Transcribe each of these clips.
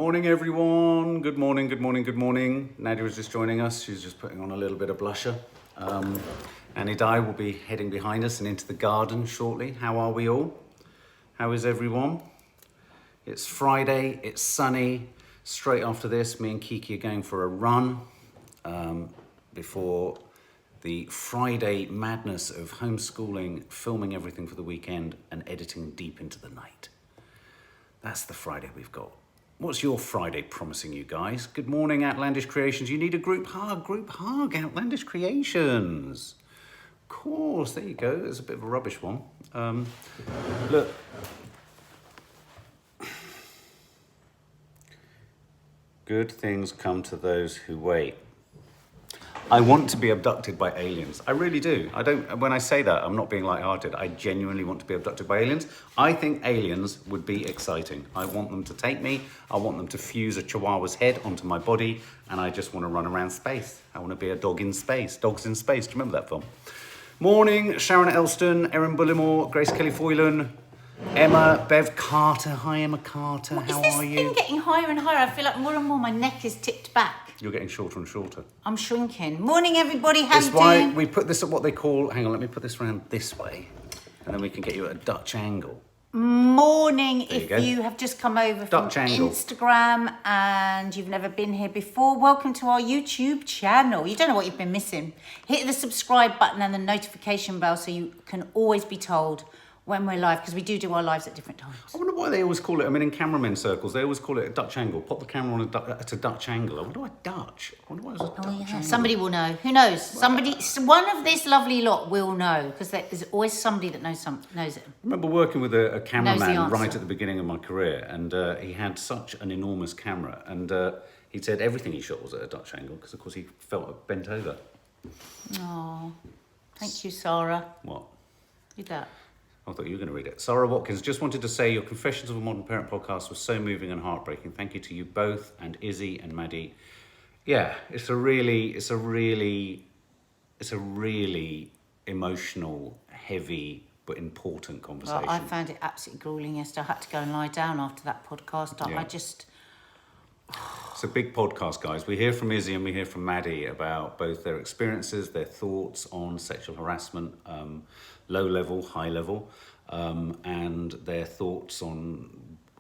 Morning everyone, good morning, good morning, good morning. Nadia was just joining us, she's just putting on a little bit of blusher. Annie Di will be heading behind us and into the garden shortly. How are we all? How is everyone? It's Friday, it's sunny. Straight after this, me and Kiki are going for a run before the Friday madness of homeschooling, filming everything for the weekend and editing deep into the night. That's the Friday we've got. What's your Friday promising you guys? Good morning, Outlandish Creations. You need a group hug, Outlandish Creations. Of course, there you go. There's a bit of a rubbish one. Look. Good things come to those who wait. I want to be abducted by aliens. I really do. When I say that, I'm not being lighthearted. I genuinely want to be abducted by aliens. I think aliens would be exciting. I want them to take me. I want them to fuse a chihuahua's head onto my body. And I just want to run around space. I want to be a dog in space. Dogs in Space. Do you remember that film? Morning, Sharon Elston, Erin Bullimore, Grace Kelly Foylan, Emma, Bev Carter. Hi, Emma Carter. How are you? Is this thing getting higher and higher? I feel like more and more my neck is tipped back. You're getting shorter and shorter. I'm shrinking. Morning, everybody. How you doing? That's why we put this at what they call... Hang on, let me put this around this way. And then we can get you at a Dutch angle. Morning, if you have just come over from Dutch angle. Instagram and you've never been here before, welcome to our YouTube channel. You don't know what you've been missing. Hit the subscribe button and the notification bell so you can always be told when we're live, because we do our lives at different times. I wonder why they always call it, I mean, in cameramen circles, they always call it a Dutch angle. Pop the camera on at a Dutch angle. I wonder why Dutch. I wonder why it was a Dutch angle. Somebody will know. Who knows? One of this lovely lot will know, because there's always somebody that knows it. I remember working with a cameraman right at the beginning of my career, and he had such an enormous camera, and he said everything he shot was at a Dutch angle, because of course he felt bent over. Oh, thank you, Sarah. What? Read that. I thought you were going to read it. Sarah Watkins, just wanted to say your Confessions of a Modern Parent podcast was so moving and heartbreaking. Thank you to you both and Izzy and Maddie. Yeah, it's a really emotional, heavy, but important conversation. Well, I found it absolutely grueling yesterday. I had to go and lie down after that podcast. Yeah. It's a big podcast, guys. We hear from Izzy and we hear from Maddie about both their experiences, their thoughts on sexual harassment, low level, high level, and their thoughts on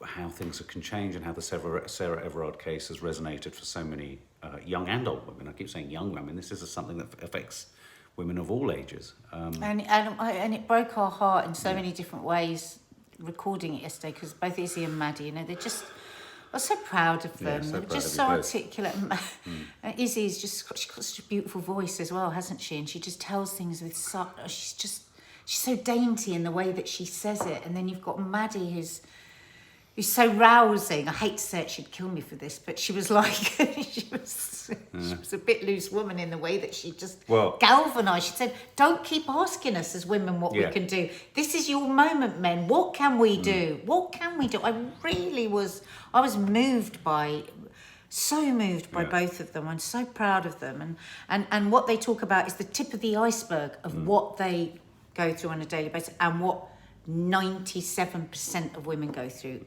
how things can change and how the Sarah Everard case has resonated for so many young and old women. I keep saying young women. This is something that affects women of all ages. And it broke our heart in so many different ways, recording it yesterday, because both Izzy and Maddie, they're just... I was so proud of them. Yeah, they were just so articulate. Izzy's she's got such a beautiful voice as well, hasn't she? And she just tells things with such... She's so dainty in the way that she says it. And then you've got Maddie, who's so rousing. I hate to say it, she'd kill me for this, but she was like... she was a bit loose woman in the way that she just galvanised. She said, don't keep asking us as women what we can do. This is your moment, men. What can we do? What can we do? I was moved by... So moved by both of them. I'm so proud of them. And what they talk about is the tip of the iceberg of what they go through on a daily basis and what 97% of women go through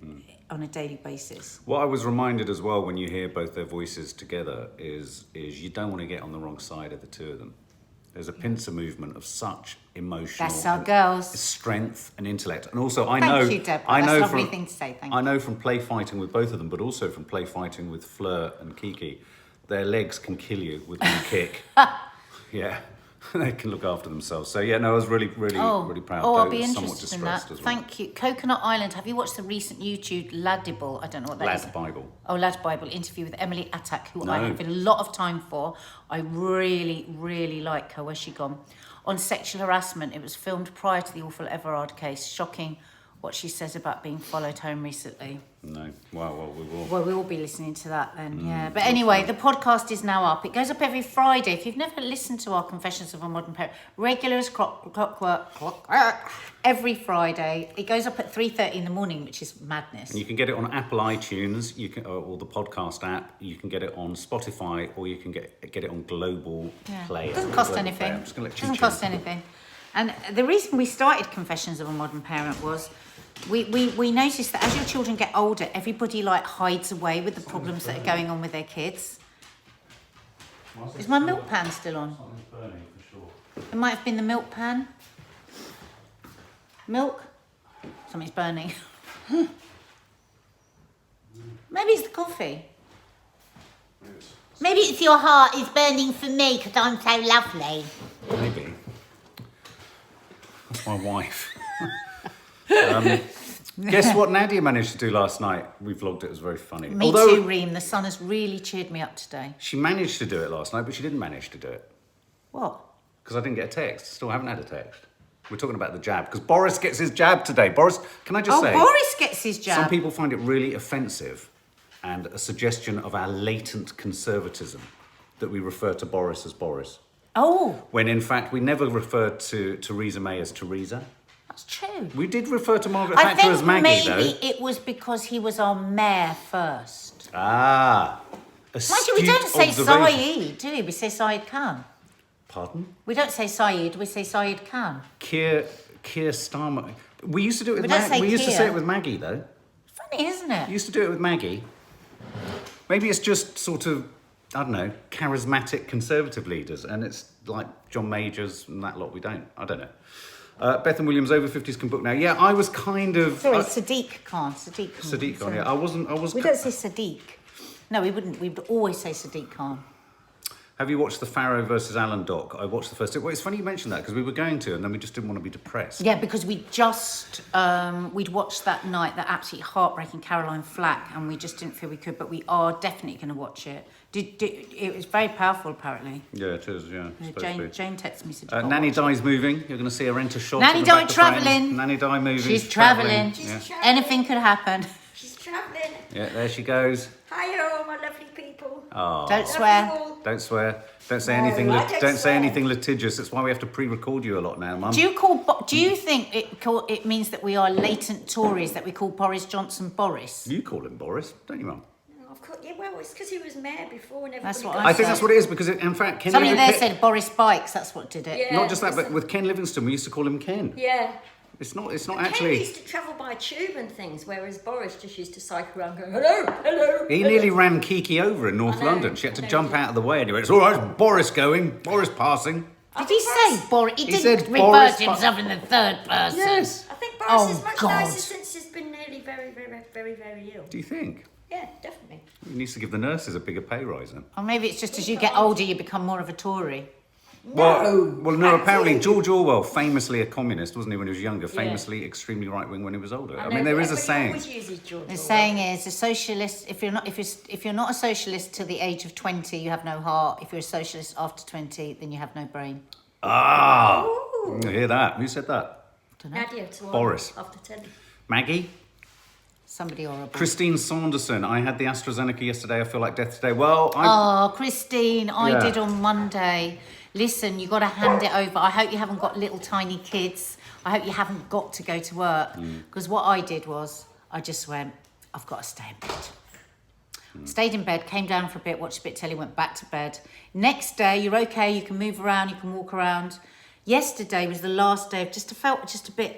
on a daily basis. What I was reminded as well when you hear both their voices together is you don't want to get on the wrong side of the two of them. There's a pincer movement of such emotional strength and intellect. And also Thank you, Deborah. That's a lovely thing to say. Thank you. I know from play fighting with both of them, but also from play fighting with Fleur and Kiki, their legs can kill you with one kick. Yeah. They can look after themselves. So yeah, no, I was really proud. I'll be interested in that. As well. Thank you. Coconut Island. Have you watched the recent YouTube Ladible? I don't know what that is. Lad Bible. Oh, Lad Bible interview with Emily Attack, who I have a lot of time for. I really like her. Where's she gone? On sexual harassment. It was filmed prior to the awful Everard case. Shocking what she says about being followed home recently. No. Well, we will. Well, we will be listening to that then, yeah. But anyway, the podcast is now up. It goes up every Friday. If you've never listened to our Confessions of a Modern Parent, regular as clockwork, every Friday. It goes up at 3:30 in the morning, which is madness. And you can get it on Apple iTunes, or the podcast app. You can get it on Spotify, or you can get it on Global Play. It doesn't cost anything. I'm just going to let you doesn't cost anything. And the reason we started Confessions of a Modern Parent was We notice that as your children get older, everybody like hides away with the problems that are going on with their kids. Is my milk pan still on? Something's burning for sure. It might have been the milk pan. Milk? Something's burning. Maybe it's the coffee. Maybe it's your heart is burning for me because I'm so lovely. Maybe. That's my wife. Guess what Nadia managed to do last night? We vlogged it, it was very funny. Me too, Reem. The sun has really cheered me up today. She managed to do it last night, but she didn't manage to do it. What? Because I didn't get a text. Still haven't had a text. We're talking about the jab. Because Boris gets his jab today. Boris, can I just say... Boris gets his jab. Some people find it really offensive and a suggestion of our latent conservatism that we refer to Boris as Boris. Oh. When in fact we never referred to Theresa May as Theresa. That's true. We did refer to Margaret Thatcher as Maggie, though. Maybe it was because he was our mayor first. Ah. Mind you, we don't say Saeed, do we? We say Saeed Khan. Pardon? We don't say Saeed, we say Saeed Khan. Keir Starmer. We used to do it with We don't say We used to Keir. say it with Maggie, though. Funny, isn't it? We used to do it with Maggie. Maybe it's just sort of, I don't know, charismatic conservative leaders, and it's like John Majors and that lot we don't. I don't know. Bethan Williams, over 50s can book now. Yeah, I was kind of... Sorry, Sadiq Khan. Sadiq Khan. Sadiq Khan, yeah. I was... We don't say Sadiq. No, we wouldn't. We would always say Sadiq Khan. Have you watched the Farrow versus Allen doc? I watched the first... Well, it's funny you mentioned that, because we were going to, and then we just didn't want to be depressed. Yeah, because we just... we'd watched that night, that absolutely heartbreaking Caroline Flack, and we just didn't feel we could, but we are definitely going to watch it. It was very powerful, apparently. Yeah, it is, yeah. Jane texted me, said... Nanny Di's moving. You're going to see her enter shot. Nanny Di travelling. Nanny Di moving. She's travelling. Yeah. Anything could happen. She's travelling. Yeah, there she goes. Hi, my lovely people. Oh. Don't swear. Don't swear. Don't say No, anything. I don't Don't say swear. anything litigious. That's why we have to pre-record you a lot now, Mum. Do you think it means that we are latent Tories, that we call Boris Johnson Boris? You call him Boris, don't you, Mum? Oh, of course, yeah, well, it's because he was mayor before and everybody That's what got I think said. that's what it is, because in fact, Ken Somebody there Livingston... said Boris Bikes. That's what did it. Yeah. Not just that, but with Ken Livingston, we used to call him Ken. Yeah. It's not Ken actually... used to travel by tube and things, whereas Boris just used to cycle around going, hello, hello. He hello. nearly ran Kiki over in North I know, London. She had to I know. jump out of the way and he went, it's all right, it's Boris going, Boris passing. Did he say Boris? He He didn't said refer Boris to himself in the third person. Yes. I think Boris Oh, is much God. nicer since he's been nearly very, very, very, very ill. Do you think? Yeah, definitely. He needs to give the nurses a bigger pay rise then. Or maybe it's just as you get older, you become more of a Tory. No, apparently George Orwell, famously a communist, wasn't he, when he was younger? Yeah. Famously extremely right-wing when he was older. I know, mean, there is a but he saying. always uses George The Orwell. saying is, a socialist. If you're not a socialist till the age of 20, you have no heart. If you're a socialist after 20, then you have no brain. Ah! Ooh. You hear that? Who said that? Don't know. Nadia to Boris. After 10. Maggie? Somebody horrible. Christine Saunderson. I had the AstraZeneca yesterday. I feel like death today. Well, I... Oh, Christine, I Yeah. did on Monday. Listen, you got to hand it over. I hope you haven't got little tiny kids. I hope you haven't got to go to work. Because what I did was, I just went, I've got to stay in bed. Stayed in bed, came down for a bit, watched a bit of telly, went back to bed. Next day, you're okay, you can move around, you can walk around. Yesterday was the last day of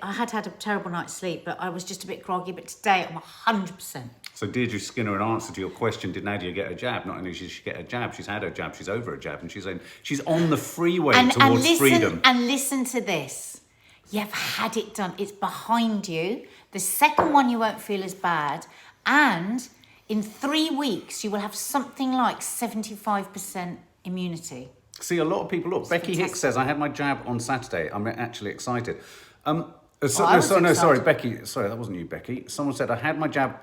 I had had a terrible night's sleep, but I was just a bit groggy. But today, I'm 100%. So Deirdre Skinner, in answer to your question, did Nadia get a jab? Not only did she get a jab, she's had her jab, she's over a jab, and she's on the freeway towards freedom. And listen to this. You've had it done. It's behind you. The second one you won't feel as bad. And in 3 weeks, you will have something like 75% immunity. See, a lot of people, look, Becky Hicks says, I had my jab on Saturday. I'm actually excited. Sorry, Becky. Sorry, that wasn't you, Becky. Someone said, I had my jab.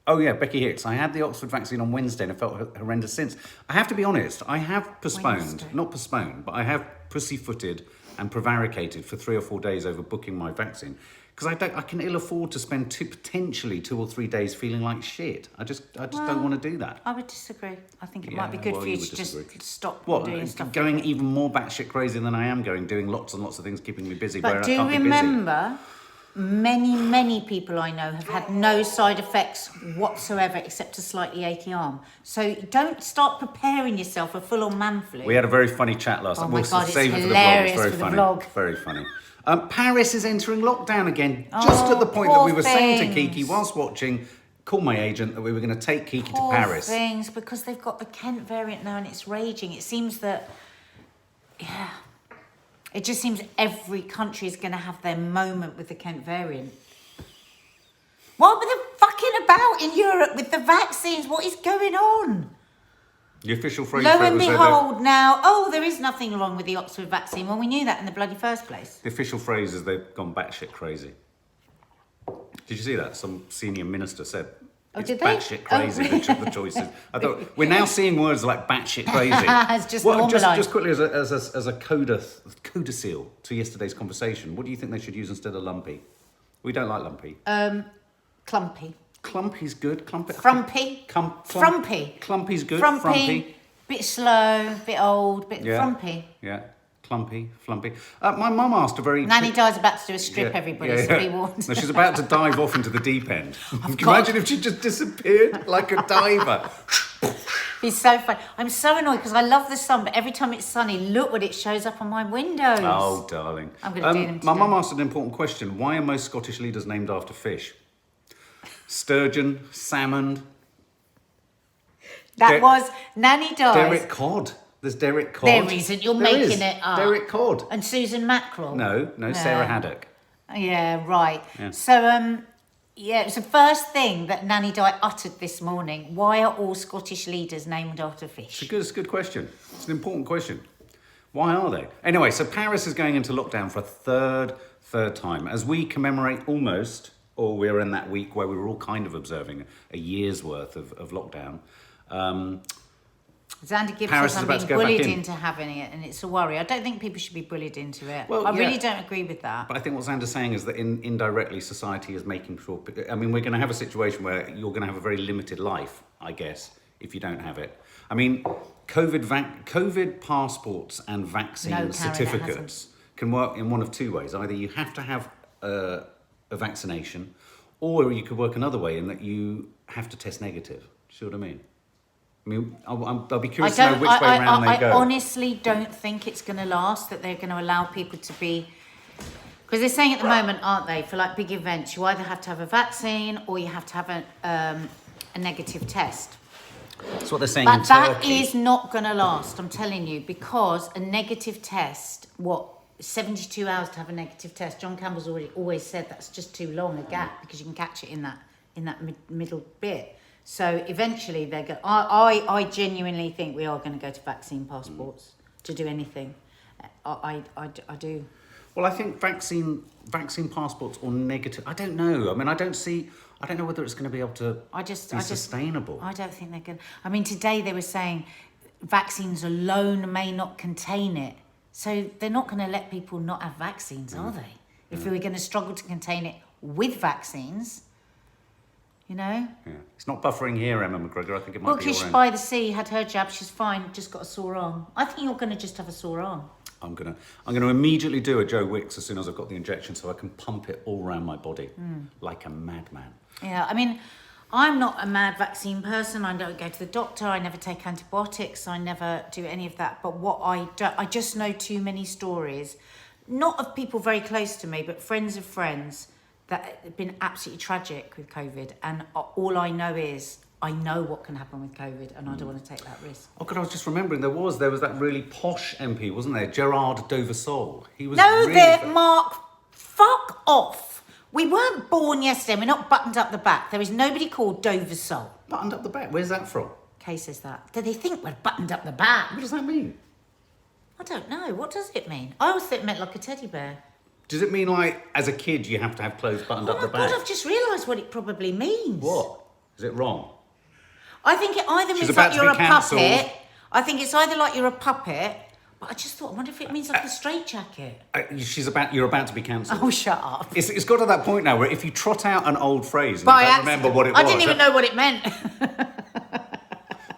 Oh, yeah, Becky Hicks. I had the Oxford vaccine on Wednesday and I felt horrendous since. I have to be honest, I have not postponed, but I have pussyfooted and prevaricated for 3 or 4 days over booking my vaccine. Because I can ill afford to spend potentially 2 or 3 days feeling like shit. I just don't want to do that. I would disagree. I think it might be good for you to just stop What, doing stuff. going even more batshit crazy than I am going, doing lots and lots of things, keeping me busy where But I do can't be busy. remember many people I know have had no side effects whatsoever except a slightly achy arm. So don't start preparing yourself for full-on man flu. We had a very funny chat last night. my God, it's save it hilarious for the vlog. It's for the very funny. vlog. Very funny. Paris is entering lockdown again, just at the point that poor we were saying to things. Kiki whilst watching, call my agent, that we were going to take Kiki to Paris. Things, because they've got the Kent variant now and it's raging. It seems that, it just seems every country is going to have their moment with the Kent variant. What were they fucking about in Europe with the vaccines? What is going on? The official phrase Lo for it and was behold now, there is nothing wrong with the Oxford vaccine. Well, we knew that in the bloody first place. the official phrase is they've gone batshit crazy. Did you see that? Some senior minister said, Oh, it's did they? batshit crazy, the choices. I thought, we're now seeing words like batshit crazy. It's just normalised. Just quickly, as a codicil to yesterday's conversation, what do you think they should use instead of lumpy? We don't like lumpy. Clumpy. Clumpy's good. Frumpy. Frumpy. Clumpy's good. Frumpy. Bit slow, bit old, bit frumpy. Yeah. Clumpy, flumpy. My mum asked a very... Nanny Di's about to do a strip, everybody, so be warned. No, she's about to dive off into the deep end. Can you got- imagine if she just disappeared like a diver? It's so fun. I'm so annoyed because I love the sun, but every time it's sunny, look what it shows up on my windows. Oh, darling. I'm going to do them today. My mum asked an important question. Why are most Scottish leaders named after fish? Sturgeon, salmon... That was Nanny Di's. Derek Cod. There's Derek Cod. There isn't. You're There making is. it up. Derek Cod. And Susan Mackerel. No, Sarah Haddock. Yeah, right. Yeah. So, it was the first thing that Nanny Di uttered this morning. Why are all Scottish leaders named after fish? It's a good question. It's an important question. Why are they? Anyway, so Paris is going into lockdown for a third time. As we commemorate almost, or we're in that week where we were all kind of observing a year's worth of lockdown. Xander Gibbs Paris says is I'm about to being go back bullied in. into having it, and it's a worry. I don't think people should be bullied into it. Well, I yeah. really don't agree with that. But I think what Xander's saying is that indirectly society is making sure... I mean, we're going to have a situation where you're going to have a very limited life, I guess, if you don't have it. I mean, COVID passports and vaccine No, Karen, it certificates can work in one of two ways. Either you have to have a vaccination, or you could work another way in that you have to test negative. Do you see what I mean? I mean, I'll be curious to know which way around they go. I honestly don't think it's going to last, that they're going to allow people to be... Because they're saying at the moment, aren't they, for like big events, you either have to have a vaccine or you have to have a negative test. That's what they're saying But in that Turkey. is not going to last, I'm telling you, because a negative test, 72 hours to have a negative test? John Campbell's always said that's just too long a gap because you can catch it in that middle bit. So eventually they're going. I genuinely think we are going to go to vaccine passports to do anything. I do. Well, I think vaccine passports or negative. I don't know. I mean, I don't know whether it's going to be able to be sustainable. I don't think they're going. I mean, today they were saying vaccines alone may not contain it. So they're not going to let people not have vaccines, are they? If we were going to struggle to contain it with vaccines, you know? Yeah. It's not buffering here, Emma McGregor. I think it might Well, be your she's end. by the sea, had her jab, she's fine, just got a sore arm. I think you're going to just have a sore arm. I'm gonna immediately do a Joe Wicks as soon as I've got the injection, so I can pump it all around my body like a madman. Yeah, I mean, I'm not a mad vaccine person. I don't go to the doctor. I never take antibiotics. I never do any of that. But what I just know too many stories, not of people very close to me, but friends of friends that have been absolutely tragic with COVID. And all I know is I know what can happen with COVID, and I don't want to take that risk. Oh God, I was just remembering there was that really posh MP, wasn't there? Gerard Doversol. He was No, really Mark, fuck off. We weren't born yesterday. We're not buttoned up the back. There is nobody called Doversol. buttoned up the back. Where's that from? Kay says that. Do they think we're buttoned up the back? What does that mean? I don't know. What does it mean? I always thought it meant like a teddy bear. Does it mean like as a kid you have to have clothes buttoned up the Oh my back? God, I've just realised what it probably means. What? Is it wrong? I think it either She's means about like to you're a be cancelled. puppet. I think it's either like you're a puppet, but I just thought, I wonder if it means like a straitjacket. You're about to be cancelled. Oh, shut up. It's got to that point now where if you trot out an old phrase and By you don't accident. remember what it was. I didn't even know what it meant.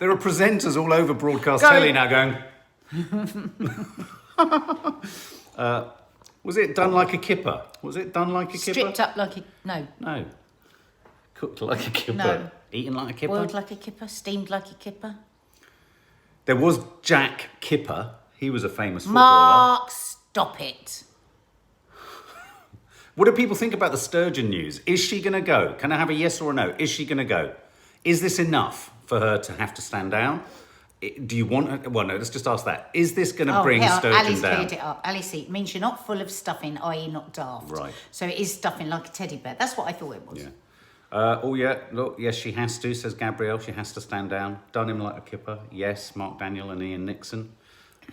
There are presenters all over broadcast Going- telly now going... Was it done like a kipper? Was it done like a kipper? Stripped up like a... No. No. Cooked like a kipper. No. Eaten like a kipper. Boiled like a kipper. Steamed like a kipper. There was Jack Kipper. He was a famous footballer. Mark, stop it. What do people think about the Sturgeon news? Is she going to go? Can I have a yes or a no? Is she going to go? Is this enough for her to have to stand down? Do you want her? Well, no, let's just ask that. Is this going to bring Sturgeon Ali's down? cleared it up. Ali, see, it means you're not full of stuffing, i.e. not daft. Right. So it is stuffing like a teddy bear. That's what I thought it was. Yeah. Oh, yeah. Look, yes, she has to, says Gabrielle. She has to stand down. Done him like a kipper. Yes, Mark Daniel and Ian Nixon.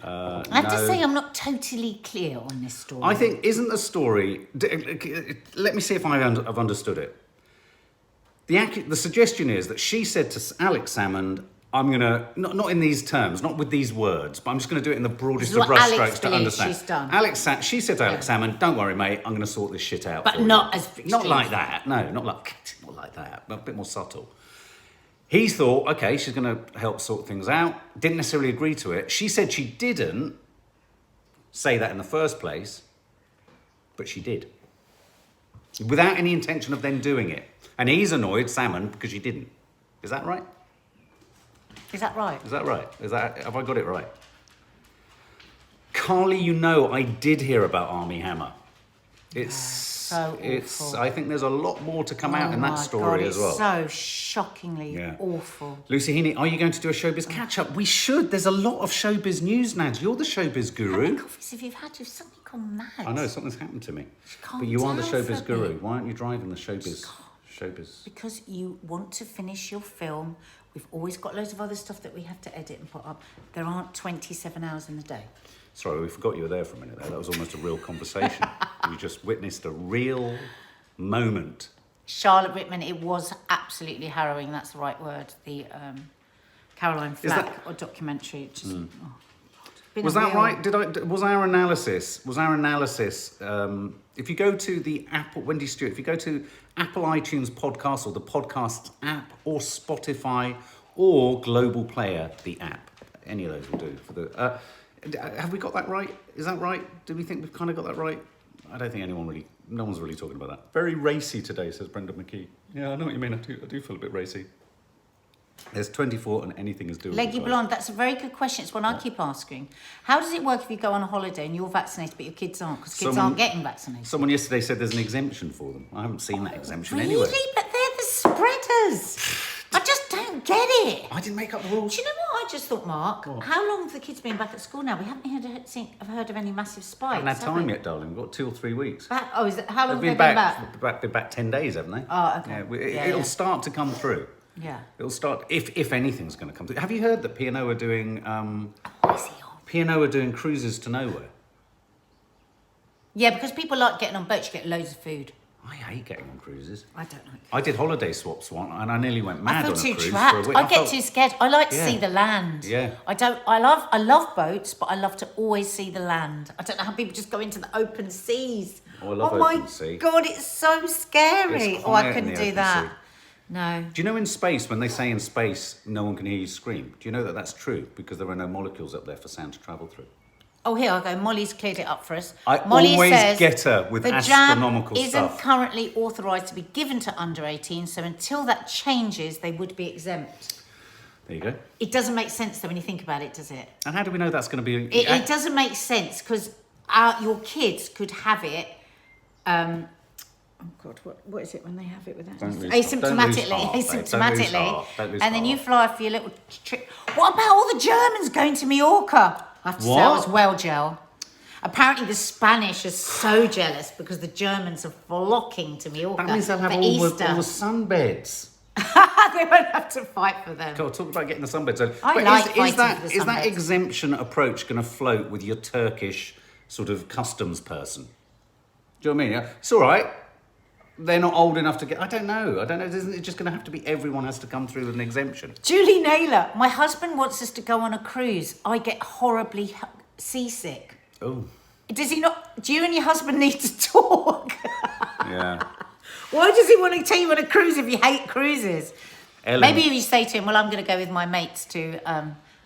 I have to say, I'm not totally clear on this story. I think, isn't the story... Let me see if I've understood it. The suggestion is that she said to Alex Salmond, I'm going to, not in these terms, not with these words, but I'm just going to do it in the broadest of brushstrokes to understand. She's done. She said to Alex Salmond, don't worry, mate, I'm going to sort this shit out. But not as extreme. Not like that. No, not like that. A bit more subtle. He thought, okay, she's going to help sort things out. Didn't necessarily agree to it. She said she didn't say that in the first place, but she did. Without any intention of then doing it. And he's annoyed, Salmond, because she didn't. Is that right? Is that right? Is that right? Have I got it right? Carly, you know, I did hear about Armie Hammer. It's so awful. I think there's a lot more to come out in that story as well. So shockingly awful. Lucy Heaney, are you going to do a showbiz catch-up? We should. There's a lot of showbiz news, Nads. You're the showbiz How guru. many coffees have you had? You've suddenly gone mad. I know, something's happened to me. Calm But you are the down showbiz for a guru. bit. Why aren't you driving the showbiz? Because you want to finish your film. We've always got loads of other stuff that we have to edit and put up. There aren't 27 hours in the day. Sorry, we forgot you were there for a minute there. That was almost a real conversation. We just witnessed a real moment. Charlotte Whitman, it was absolutely harrowing. That's the right word. The Caroline Flack or documentary. Just, Was that right? Was our analysis? If you go to the Apple, Wendy Stewart, if you go to Apple iTunes podcast or the podcast app or Spotify or Global Player, the app, any of those will do. For the have we got that right? Is that right? Do we think we've kind of got that right? I don't think no one's really talking about that. Very racy today, says Brenda McKee. Yeah, I know what you mean. I do feel a bit racy. There's 24 and anything is doable. Leggy Blonde, that's a very good question. It's one I keep asking. How does it work if you go on a holiday and you're vaccinated but your kids aren't? Because kids aren't getting vaccinated. Someone yesterday said there's an exemption for them. I haven't seen that exemption anywhere. Really? But they're the spreaders. I just don't get it. I didn't make up the rules. Do you know what I just thought, Mark? What? How long have the kids been back at school now? We haven't heard of any massive spikes. I haven't had have time we? yet, darling. We've got 2 or 3 weeks. How long have they been back? back? Been back 10 days, haven't they? Oh, okay. It'll start to come through. Yeah. It'll start, if anything's going to come through. Have you heard that P&O are doing, What is he on? P&O are doing cruises to nowhere? Yeah, because people like getting on boats, you get loads of food. I hate getting on cruises. I don't like it. I did holiday swaps once and I nearly went mad I on feel a too cruise trapped. for a week. I get too scared. I like to Yeah. see the land. Yeah. I love boats, but I love to always see the land. I don't know how people just go into the open seas. Oh, I love my open sea. God, it's so scary. It's Oh, I quiet in couldn't the do open that. sea. No. Do you know in space, when they say in space, no one can hear you scream? Do you know that that's true? Because there are no molecules up there for sound to travel through. Oh, here I go. Molly's cleared it up for us. I Molly always says get her with the astronomical jab stuff. isn't currently authorised to be given to under 18, so until that changes, they would be exempt. There you go. It doesn't make sense though when you think about it, does it? And how do we know that's going to be... It doesn't make sense because your kids could have it. Oh God, what is it when they have it without asymptomatically, and then you fly for your little trip. What about all the Germans going to Mallorca? I have to say I was well, Gel. Apparently the Spanish are so jealous because the Germans are flocking to Mallorca. That means they'll have for all Easter. the sunbeds. They won't have to fight for them. God, talk about getting the sunbeds. So, I but like is fighting that for the is that sunbeds. exemption approach going to float with your Turkish sort of customs person? Do you know what I mean? Yeah? It's all right. They're not old enough to get... I don't know. Isn't it just going to have to be everyone has to come through with an exemption? Julie Naylor, my husband wants us to go on a cruise. I get horribly seasick. Oh. Does he not? Do you and your husband need to talk? Yeah. Why does he want to take you on a cruise if you hate cruises? Ellen. Maybe you say to him, well, I'm going to go with my mates to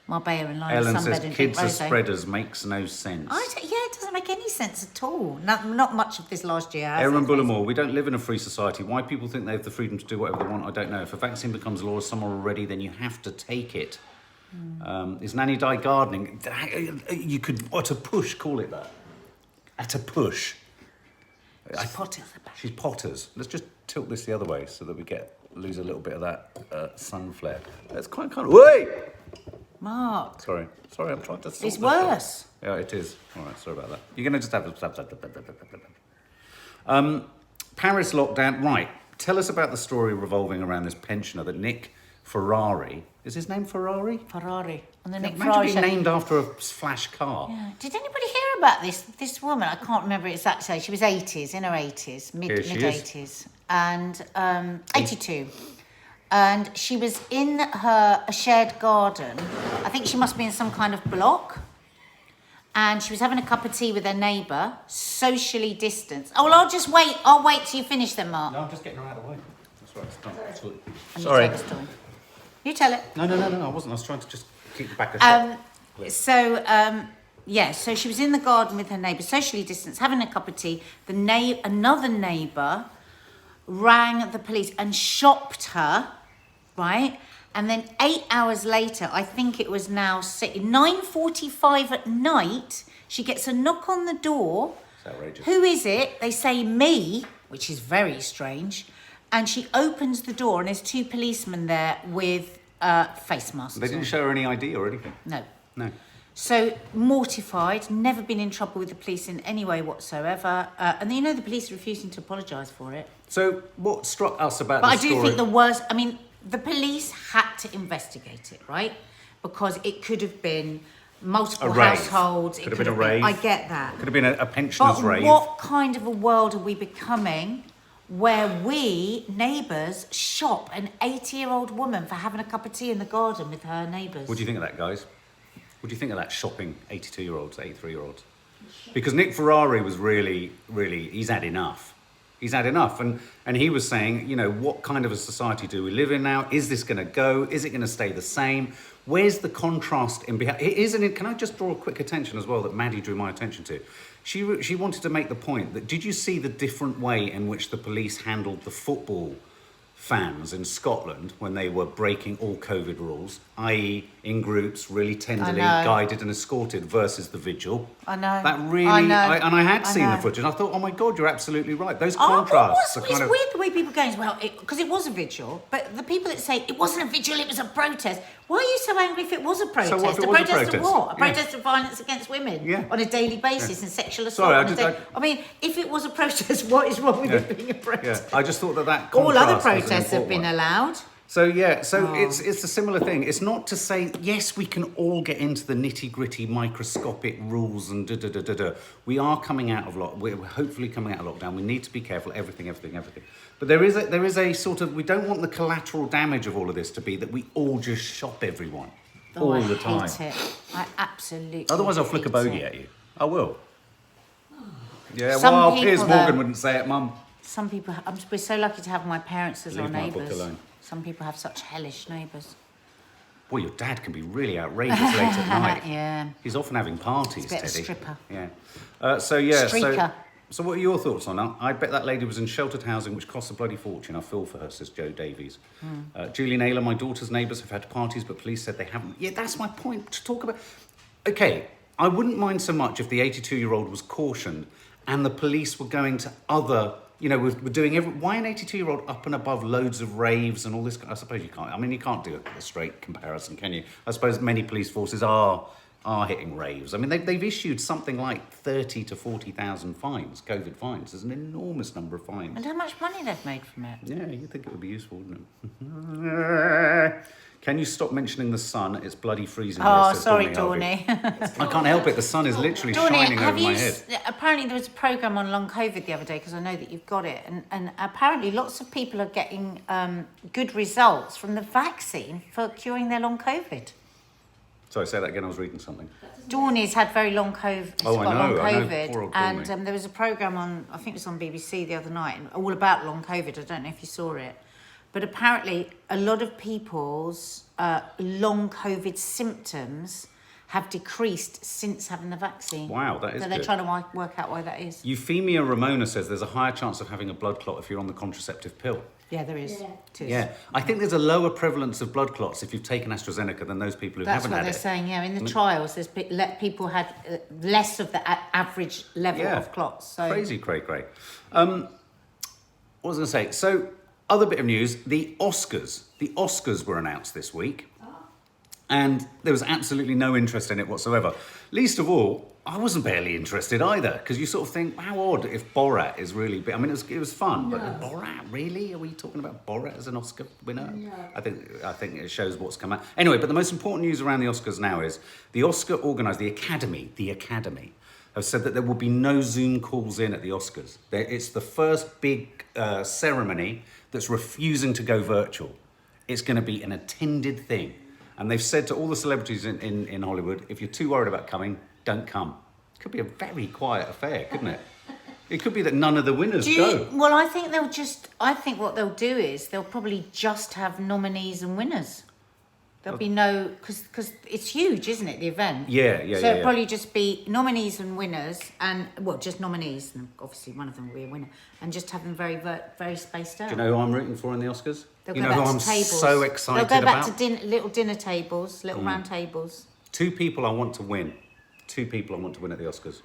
Marbella and lie in Ellen sunbed says and kids drink are rosé. spreaders makes no sense. It doesn't make any sense at all. Not much of this last year. Aaron Bullimore, we don't live in a free society. Why people think they have the freedom to do whatever they want, I don't know. If a vaccine becomes law somewhere already, then you have to take it. Is Nanny Di gardening? You could, at a push, call it that. At a push. She's Potters. She's Potters. Let's just tilt this the other way so that we lose a little bit of that sun flare. That's quite kind of... Wait! Mark. Sorry, I'm trying to... It's worse. Yeah, it is. All right, sorry about that. You're going to just have... Paris lockdown. Right. Tell us about the story revolving around this pensioner that Nick Ferrari... Is his name Ferrari? Ferrari. And the Nick Imagine Ferrari being named after a flash car. Yeah. Did anybody hear about this woman? I can't remember exactly. She was 80s, in her 80s, mid 80s, and 82. And she was in a shared garden. I think she must be in some kind of block. And she was having a cup of tea with her neighbour, socially distanced. Oh, well, I'll just wait. I'll wait till you finish then, Mark. No, I'm just getting her out of the way. That's right. It's done. Absolutely. And Sorry. You tell the story. You tell it. No, I wasn't. I was trying to just keep the back of shot. So she was in the garden with her neighbour, socially distanced, having a cup of tea. Another neighbour rang the police and shopped her, right? And then 8 hours later, I think it was now 9:45 at night, she gets a knock on the door. It's outrageous. Who is it? They say me, which is very strange. And she opens the door and there's two policemen there with face masks They didn't on. show her any ID or anything. No. So mortified, never been in trouble with the police in any way whatsoever. And then, the police are refusing to apologise for it. So what struck us about But this story... I do think the police had to investigate it, right? Because it could have been multiple A rave. households. Could have been a rave. I get that. Could have been a pensioner's But rave. what kind of a world are we becoming where we, neighbours, shop an 80-year-old woman for having a cup of tea in the garden with her neighbours? What do you think of that, guys? What do you think of that shopping 82-year-olds, 83-year-olds? Because Nick Ferrari was really, he's had enough. He's had enough. And he was saying, what kind of a society do we live in now? Is this going to go? Is it going to stay the same? Where's the contrast in behaviour? Can I just draw a quick attention as well that Maddie drew my attention to? She wanted to make the point that, did you see the different way in which the police handled the football fans in Scotland when they were breaking all COVID rules, i.e. in groups, really tenderly guided and escorted, versus the vigil? I know. That really... I know. And I had seen the footage and I thought, oh my God, you're absolutely right. Those contrasts It's weird the way people go, because it was a vigil, but the people that say it wasn't a vigil, it was a protest. Why are you so angry if it was a protest? So what if it a was a protest protest? of what? A Yeah. protest of violence against women Yeah. on a daily basis and sexual assault Sorry, on a day. If it was a protest, what is wrong with it being a protest? I just thought that All other contrast was an protests have important been one. allowed. So it's a similar thing. It's not to say, yes, we can all get into the nitty-gritty microscopic rules and da-da-da-da-da. We are coming out of we're hopefully coming out of lockdown. We need to be careful, everything. But there is a sort of, we don't want the collateral damage of all of this to be that we all just shop everyone all the time. I hate it. I absolutely Otherwise I'll flick a hate bogey it. at you. I will. Yeah, Some Piers people, Morgan though- wouldn't say it, Mum. Some people, we're so lucky to have my parents as our Leave my book neighbours. alone. Some people have such hellish neighbours. Well, your dad can be really outrageous late at night. Yeah. He's often having parties, He's a bit of a Teddy. stripper. Yeah. Streaker. So what are your thoughts on that? I bet that lady was in sheltered housing, which costs a bloody fortune. I feel for her, says Joe Davies. Julie Naylor, my daughter's neighbours have had parties, but police said they haven't. Yeah, that's my point to talk about. Okay, I wouldn't mind so much if the 82-year-old was cautioned and the police were going to other... we're doing why an 82-year-old up and above loads of raves and all this? I suppose you can't. I mean, you can't do a straight comparison, can you? I suppose many police forces are hitting raves. I mean, they've issued something like 30 to 40,000 fines, COVID fines. There's an enormous number of fines. And how much money they've made from it. Yeah, you'd think it would be useful, wouldn't it? Can you stop mentioning the sun? It's bloody freezing here, Oh, says sorry, Dawny. Dawny. I can't help it. The sun is literally shining over my head. Apparently there was a programme on long COVID the other day, because I know that you've got it, and apparently lots of people are getting good results from the vaccine for curing their long COVID. Sorry, say that again. I was reading something. Dawny's had very long COVID. Oh, I know, long I know. COVID, Poor old and Dawny. there was a programme on, I think it was on BBC the other night, all about long COVID. I don't know if you saw it, But apparently, a lot of people's long COVID symptoms have decreased since having the vaccine. Wow, that is So they're good. trying to work out why that is. Euphemia Ramona says there's a higher chance of having a blood clot if you're on the contraceptive pill. Yeah, there is. Yeah. It is. Yeah, I think there's a lower prevalence of blood clots if you've taken AstraZeneca than those people who That's haven't what had they're it. saying, yeah. In the trials, there's people had less of the average level Yeah. of clots. So. Crazy, great. What was I going to say? So, other bit of news, the Oscars. The Oscars were announced this week. And there was absolutely no interest in it whatsoever. Least of all, I wasn't barely interested either, because you sort of think, how odd if Borat is really big. I mean, it was fun, but Borat, really? Are we talking about Borat as an Oscar winner? No. I think it shows what's come out. Anyway, but the most important news around the Oscars now is the Oscar organised, the Academy, have said that there will be no Zoom calls in at the Oscars. It's the first big ceremony that's refusing to go virtual. It's going to be an attended thing. And they've said to all the celebrities in Hollywood, if you're too worried about coming, don't come. It could be a very quiet affair, couldn't it? It could be that none of the winners go. Well, I think what they'll do is they'll probably just have nominees and winners. There'll be no, because it's huge, isn't it, the event? Yeah. So it'll probably just be nominees and winners, and, well, just nominees, and obviously one of them will be a winner, and just have them very, very spaced out. Do you know who I'm rooting for in the Oscars? They'll You go know back who I'm to tables. so excited They'll go back about? to little dinner tables, little round tables. Two people I want to win. Two people I want to win at the Oscars.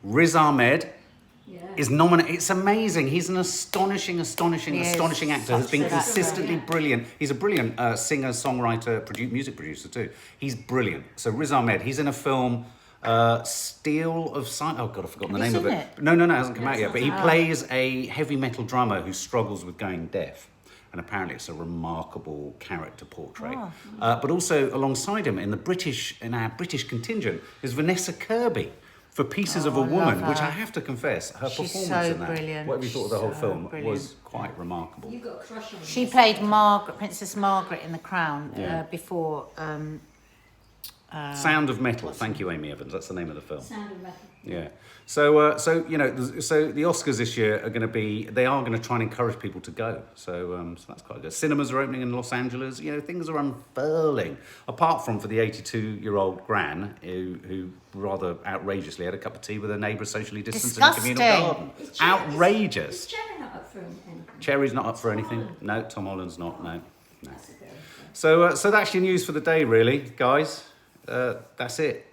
Riz Ahmed is nominated. It's amazing. He's an astonishing actor. Has been such a good actor, consistently brilliant. He's a brilliant singer, songwriter, music producer too. He's brilliant. So Riz Ahmed, he's in a film, Steel of Silence. Oh God, I've forgotten the Have name you of seen it. No, it hasn't come out yet. But he out. plays a heavy metal drummer who struggles with going deaf. And apparently it's a remarkable character portrait. But also alongside him in our British contingent is Vanessa Kirby for Pieces of a Woman, which I have to confess, her She's performance so in that, brilliant. whatever you thought of the whole So film, brilliant. was quite remarkable. You've got a crush on She her. played Princess Margaret in The Crown before. Sound of Metal. Thank you, Amy Evans. That's the name of the film. Sound of Metal. Yeah. So the Oscars this year are going to try and encourage people to go. So that's quite good. Cinemas are opening in Los Angeles. You know, things are unfurling. Apart from for the 82-year-old Gran, who rather outrageously had a cup of tea with her neighbour socially distanced in a communal garden. Is Outrageous. Cherry not up for anything? Cherry's not up for anything. No, Tom Holland's not. No. That's a very So that's your news for the day, really, guys. That's it.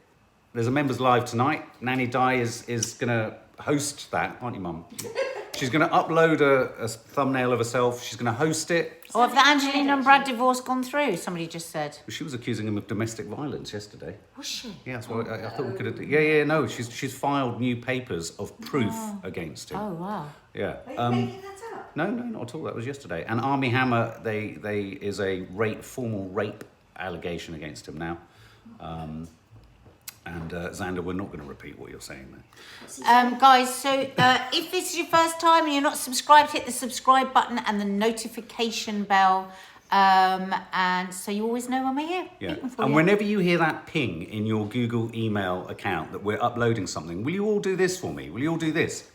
There's a members live tonight. Nanny Di is going to host that, aren't you, Mum? She's going to upload a thumbnail of herself. She's going to host it. Or have the Angelina and Brad divorce gone through? Somebody just said. She was accusing him of domestic violence yesterday. Was she? Yeah, that's what I thought we could have. Yeah. No, she's filed new papers of proof against him. Oh, wow. Yeah. Are you making that up? No, not at all. That was yesterday. And Armie Hammer, they is a formal rape allegation against him now. And Xander, we're not going to repeat what you're saying there. Guys, so if this is your first time and you're not subscribed, hit the subscribe button and the notification bell. And so you always know when we're here. Yeah. Waiting for And you. whenever you hear that ping in your Google email account that we're uploading something, will you all do this for me? Will you all do this?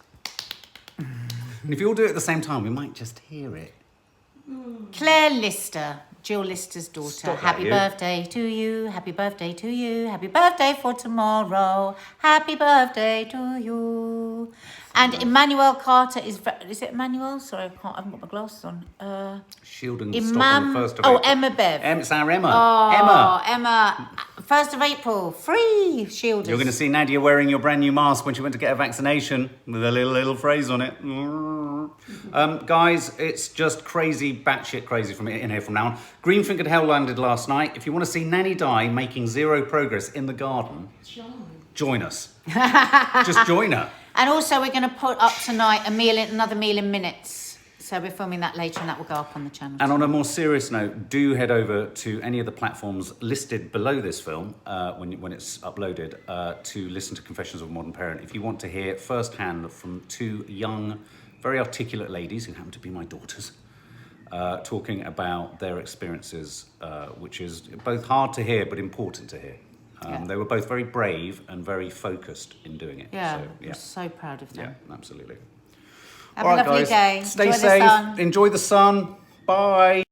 And if you all do it at the same time, we might just hear it. Claire Lister, Jill Lister's daughter. Stop that, Happy you. birthday to you. Happy birthday to you. Happy birthday for tomorrow. Happy birthday to you. And Emmanuel Carter is it Emmanuel? Sorry, I haven't got my glasses on. Shield and stop on the 1st of April. Emma Bev. It's our Emma. Oh, Emma. 1st of April, free shielders. You're going to see Nadia wearing your brand new mask when she went to get a vaccination with a little phrase on it. Guys, it's just crazy, batshit crazy from in here from now on. Greenfingered Hell landed last night. If you want to see Nanny Di making zero progress in the garden, join us. Just join her. And also, we're going to put up tonight another meal in minutes. So we're filming that later, and that will go up on the channel. And on a more serious note, do head over to any of the platforms listed below this film when it's uploaded to listen to Confessions of a Modern Parent. If you want to hear firsthand from two young, very articulate ladies who happen to be my daughters, talking about their experiences, which is both hard to hear but important to hear. They were both very brave and very focused in doing it. Yeah, So, I'm so proud of them. Yeah, absolutely. Have All a right, lovely guys. day. Stay Enjoy safe. the sun. Enjoy the sun. Bye.